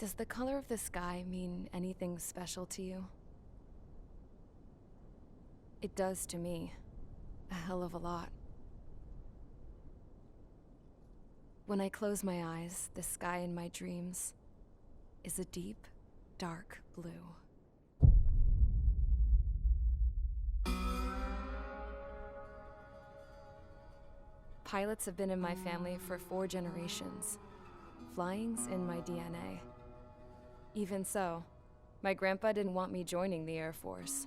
Does the color of the sky mean anything special to you? It does to me. A hell of a lot. When I close my eyes, the sky in my dreams is a deep, dark blue. Pilots have been in my family for 4 generations. Flying's in my DNA. Even so, my grandpa didn't want me joining the Air Force.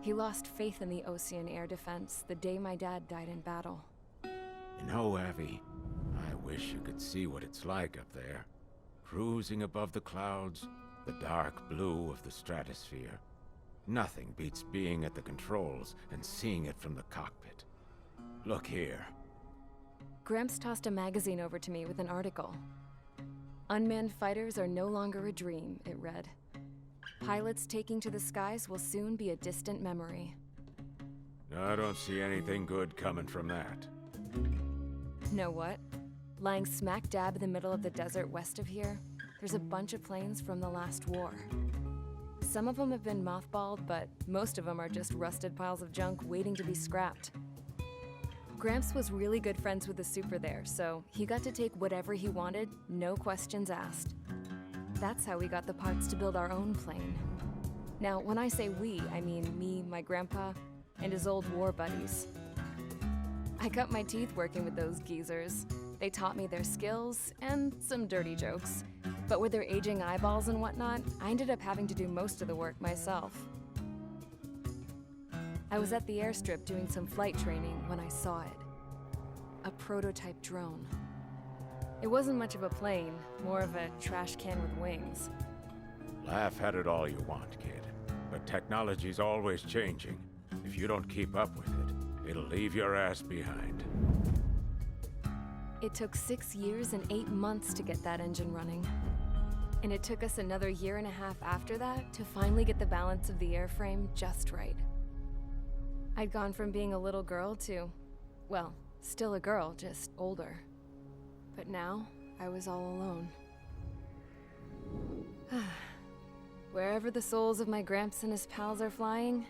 He lost faith in the Ocean Air Defense the day my dad died in battle. You know, Abby, I wish you could see what it's like up there. Cruising above the clouds, the dark blue of the stratosphere. Nothing beats being at the controls and seeing it from the cockpit. Look here. Gramps tossed a magazine over to me with an article. Unmanned fighters are no longer a dream, it read. Pilots taking to the skies will soon be a distant memory. I don't see anything good coming from that. Know what? Lying smack dab in the middle of the desert west of here, there's a bunch of planes from the last war. Some of them have been mothballed, but most of them are just rusted piles of junk waiting to be scrapped. Gramps was really good friends with the super there, so he got to take whatever he wanted, no questions asked. That's how we got the parts to build our own plane. Now, when I say we, I mean me, my grandpa, and his old war buddies. I cut my teeth working with those geezers. They taught me their skills, and some dirty jokes. But with their aging eyeballs and whatnot, I ended up having to do most of the work myself. I was at the airstrip doing some flight training when I saw it. A prototype drone. It wasn't much of a plane, more of a trash can with wings. Laugh at it all you want, kid. But technology's always changing. If you don't keep up with it, it'll leave your ass behind. It took 6 years and 8 months to get that engine running. And it took us another 1.5 years after that to finally get the balance of the airframe just right. I'd gone from being a little girl to, well, still a girl, just older. But now, I was all alone. Wherever the souls of my Gramps and his pals are flying,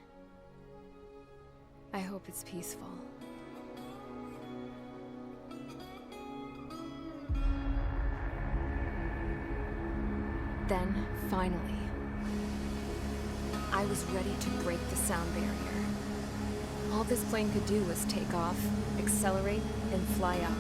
I hope it's peaceful. Then, finally, I was ready to break the sound barrier. All this plane could do was take off, accelerate, and fly up.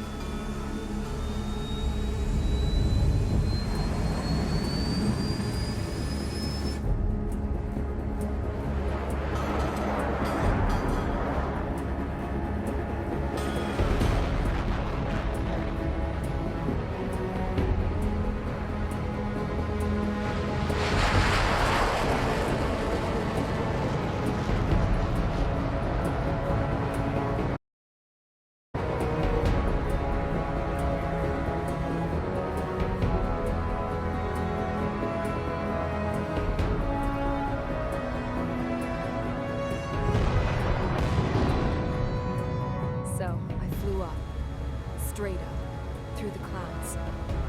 Straight up, through the clouds,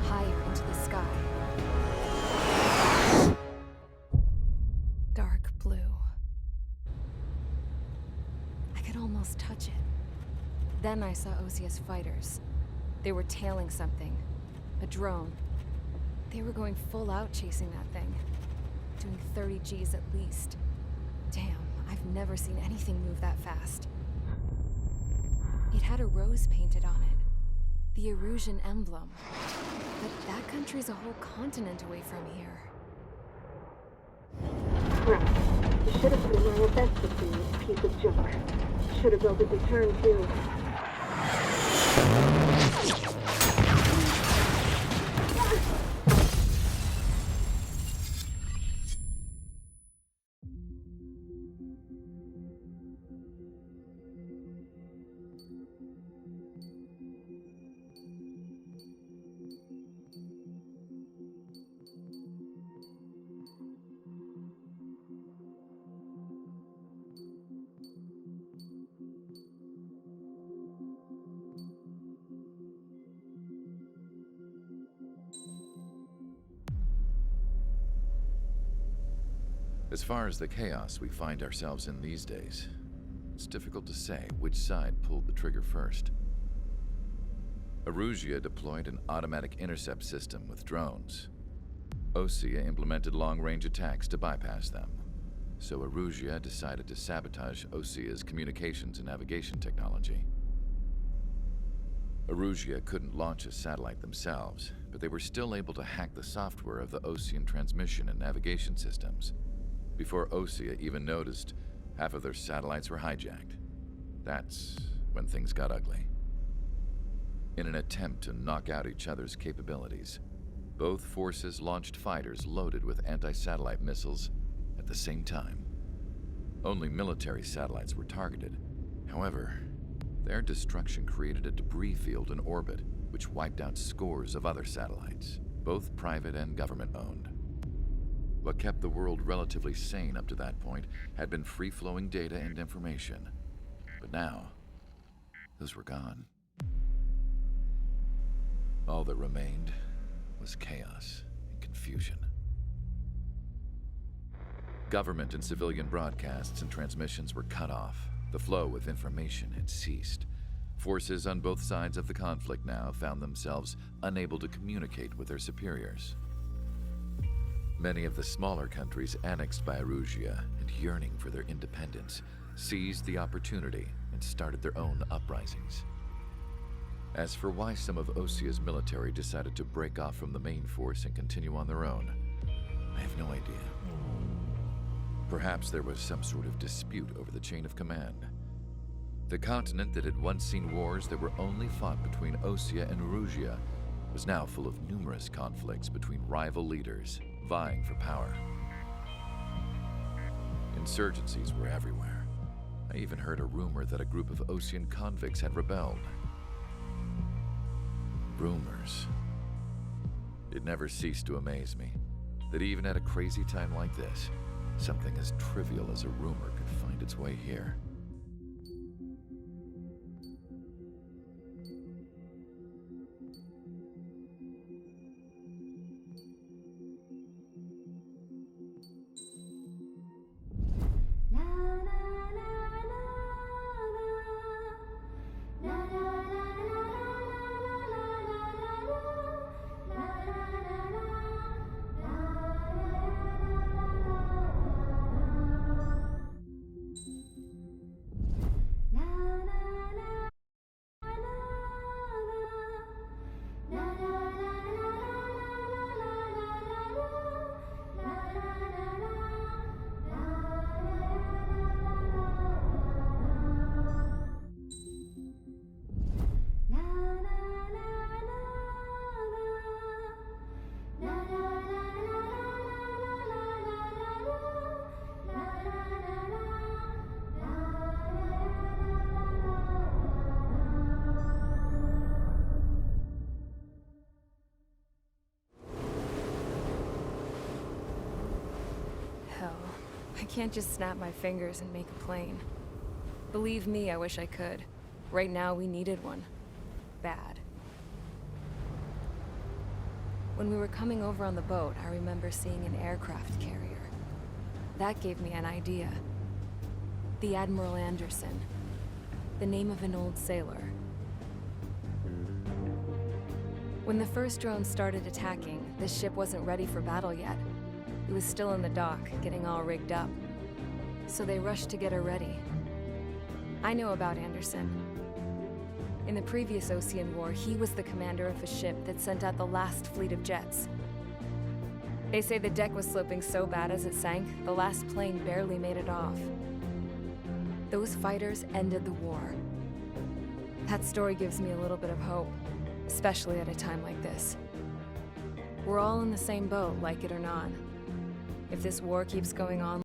higher into the sky. Dark blue. I could almost touch it. Then I saw Osia's fighters. They were tailing something. A drone. They were going full out chasing that thing. Doing 30 Gs at least. Damn, I've never seen anything move that fast. It had a rose painted on it. The Erusian emblem. But that country's a whole continent away from here. Right. You should have been wearing a vest with this piece of junk. Should have built a return too. As far as the chaos we find ourselves in these days, it's difficult to say which side pulled the trigger first. Erusia deployed an automatic intercept system with drones. Osea implemented long-range attacks to bypass them. So Erusia decided to sabotage Osea's communications and navigation technology. Erusia couldn't launch a satellite themselves, but they were still able to hack the software of the Osean transmission and navigation systems. Before Osea even noticed, half of their satellites were hijacked. That's when things got ugly. In an attempt to knock out each other's capabilities, both forces launched fighters loaded with anti-satellite missiles at the same time. Only military satellites were targeted. However, their destruction created a debris field in orbit, which wiped out scores of other satellites, both private and government-owned. What kept the world relatively sane up to that point had been free-flowing data and information. But now, those were gone. All that remained was chaos and confusion. Government and civilian broadcasts and transmissions were cut off. The flow of information had ceased. Forces on both sides of the conflict now found themselves unable to communicate with their superiors. Many of the smaller countries annexed by Erusia and yearning for their independence seized the opportunity and started their own uprisings. As for why some of Osea's military decided to break off from the main force and continue on their own, I have no idea. Perhaps there was some sort of dispute over the chain of command. The continent that had once seen wars that were only fought between Osea and Erusia was now full of numerous conflicts between rival leaders vying for power. Insurgencies were everywhere. I even heard a rumor that a group of Osean convicts had rebelled. Rumors. It never ceased to amaze me that even at a crazy time like this, something as trivial as a rumor could find its way here. I can't just snap my fingers and make a plane. Believe me, I wish I could. Right now, we needed one. Bad. When we were coming over on the boat, I remember seeing an aircraft carrier. That gave me an idea. The Admiral Anderson. The name of an old sailor. When the first drone started attacking, the ship wasn't ready for battle yet. It was still in the dock, getting all rigged up. So they rushed to get her ready. I know about Anderson. In the previous Osean War, he was the commander of a ship that sent out the last fleet of jets. They say the deck was sloping so bad as it sank, the last plane barely made it off. Those fighters ended the war. That story gives me a little bit of hope, especially at a time like this. We're all in the same boat, like it or not. If this war keeps going on